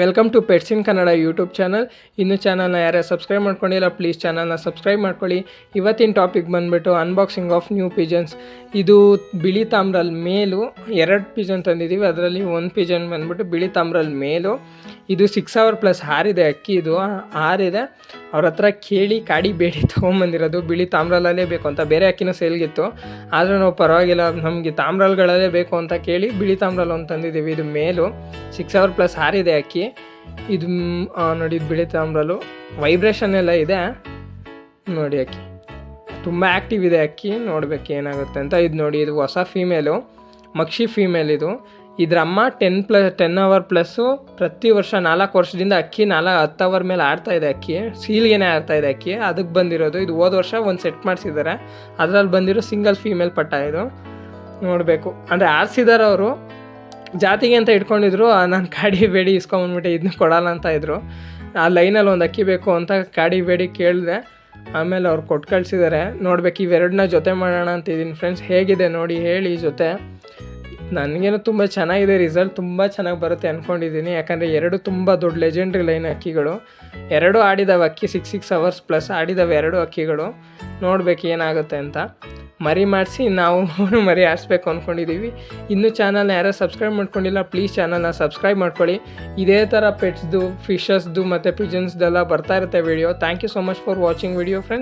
Welcome to pets in Kannada YouTube channel. ಇನ್ನೂ ಚಾನಲ್ನ ಯಾರೇ ಸಬ್ಸ್ಕ್ರೈಬ್ ಮಾಡ್ಕೊಂಡಿಲ್ಲ ಪ್ಲೀಸ್ ಚಾನಲ್ನ ಸಬ್ಸ್ಕ್ರೈಬ್ ಮಾಡ್ಕೊಳ್ಳಿ. ಇವತ್ತಿನ ಟಾಪಿಕ್ ಬಂದುಬಿಟ್ಟು ಅನ್ಬಾಕ್ಸಿಂಗ್ ಆಫ್ ನ್ಯೂ ಪಿಜನ್ಸ್. ಇದು ಬಿಳಿ ತಾಮ್ರಲ್ಲಿ ಮೇಲು 2 ಪಿಜನ್ ತಂದಿದ್ದೀವಿ. ಅದರಲ್ಲಿ 1 ಪಿಜನ್ ಬಂದುಬಿಟ್ಟು ಬಿಳಿ ತಾಮ್ರಲ್ಲಿ ಮೇಲು. ಇದು 6 hour ಪ್ಲಸ್ ಹಾರಿದೆ ಅಕ್ಕಿ. ಇದು ಹಾರಿದೆ. ಅವ್ರ ಹತ್ರ ಕೇಳಿ ಕಾಡಿ ಬೇಡಿ ತೊಗೊಂಬಂದಿರೋದು. ಬಿಳಿ ತಾಮ್ರಲ್ಲೇ ಬೇಕು ಅಂತ, ಬೇರೆ ಅಕ್ಕಿನೂ ಸೇಲ್ಗಿತ್ತು, ಆದರೆ ನಾವು ಪರವಾಗಿಲ್ಲ ನಮಗೆ ತಾಮ್ರಗಳಲ್ಲೇ ಬೇಕು ಅಂತ ಕೇಳಿ ಬಿಳಿ ತಾಮ್ರಲ್ಲಿ ಒಂದು ತಂದಿದ್ದೀವಿ. ಇದು ಮೇಲು 6 hour ಪ್ಲಸ್ ಹಾರಿದೆ ಅಕ್ಕಿ. ಇದು ನೋಡಿ, ಇದು ಬಿಳಿ ತಾಮ್ರಲು ವೈಬ್ರೇಷನ್ ಎಲ್ಲ ಇದೆ ನೋಡಿ. ಅಕ್ಕಿ ತುಂಬ ಆ್ಯಕ್ಟಿವ್ ಇದೆ ಅಕ್ಕಿ, ನೋಡ್ಬೇಕು ಏನಾಗುತ್ತೆ ಅಂತ. ಇದು ನೋಡಿ, ಇದು ಹೊಸ ಫೀಮೇಲು, ಮಕ್ಷಿ ಫೀಮೇಲ್. ಇದ್ರ ಅಮ್ಮ 10 hour ಪ್ಲಸ್ಸು ಪ್ರತಿ ವರ್ಷ 4 ವರ್ಷದಿಂದ ಅಕ್ಕಿ 10 hour ಮೇಲೆ ಆಡ್ತಾಯಿದೆ. ಅಕ್ಕಿ ಸೀಲ್ಗೆನೇ ಆಡ್ತಾಯಿದೆ ಅಕ್ಕಿ, ಅದಕ್ಕೆ ಬಂದಿರೋದು. ಇದು ಹೋದ ವರ್ಷ ಒಂದು ಸೆಟ್ ಮಾಡಿಸಿದ್ದಾರೆ, ಅದರಲ್ಲಿ ಬಂದಿರೋ ಸಿಂಗಲ್ ಫೀಮೇಲ್ ಪಟ್ಟ. ಇದು ನೋಡಬೇಕು, ಅಂದರೆ ಆರಿಸಿದಾರೆ ಅವರು, ಜಾತಿಗೆ ಅಂತ ಇಟ್ಕೊಂಡಿದ್ರು. ನಾನು ಕಾಡಿ ಬೇಡಿ ಇಸ್ಕೊಂಬಂದ್ಬಿಟ್ಟೆ, ಇದನ್ನ ಕೊಡಲ್ಲ ಅಂತ ಇದ್ರು. ಆ ಲೈನಲ್ಲಿ ಒಂದು ಅಕ್ಕಿ ಬೇಕು ಅಂತ ಕಾಡಿ ಬೇಡಿ ಕೇಳಿದೆ, ಆಮೇಲೆ ಅವ್ರು ಕೊಟ್ಟು ಕಳಿಸಿದ್ದಾರೆ. ನೋಡ್ಬೇಕು, ಇವೆರಡನ್ನ ಜೊತೆ ಮಾಡೋಣ ಅಂತಿದ್ದೀನಿ ಫ್ರೆಂಡ್ಸ್. ಹೇಗಿದೆ ನೋಡಿ ಹೇಳಿ ಜೊತೆ. ನನಗೇನು ತುಂಬ ಚೆನ್ನಾಗಿದೆ, ರಿಸಲ್ಟ್ ತುಂಬ ಚೆನ್ನಾಗಿ ಬರುತ್ತೆ ಅಂದ್ಕೊಂಡಿದ್ದೀನಿ. ಯಾಕಂದರೆ 2 ತುಂಬ ದೊಡ್ಡ ಲೆಜೆಂಡ್ರಿ ಲೈನ್ ಅಕ್ಕಿಗಳು. 2 ಆಡಿದಾವೆ ಅಕ್ಕಿ, 6 hours ಪ್ಲಸ್ ಆಡಿದಾವೆ 2 ಅಕ್ಕಿಗಳು. ನೋಡ್ಬೇಕು ಏನಾಗುತ್ತೆ ಅಂತ. ಮರಿ ಮಾಡಿಸಿ ನಾವು ಮರಿ ಆಡಿಸ್ಬೇಕು ಅಂದ್ಕೊಂಡಿದ್ದೀವಿ. ಇನ್ನೂ ಚಾನಲ್ನ ಯಾರು ಸಬ್ಸ್ಕ್ರೈಬ್ ಮಾಡ್ಕೊಂಡಿಲ್ಲ ಪ್ಲೀಸ್ ಚಾನಲ್ನ ಸಬ್ಸ್ಕ್ರೈಬ್ ಮಾಡ್ಕೊಳ್ಳಿ. ಇದೇ ಥರ ಪೆಟ್ಸ್ದು, ಫಿಶಸ್ದು ಮತ್ತು ಪಿಜನ್ಸ್ದೆಲ್ಲ ಬರ್ತಾ ಇರುತ್ತೆ video. Thank you so much for watching video friends.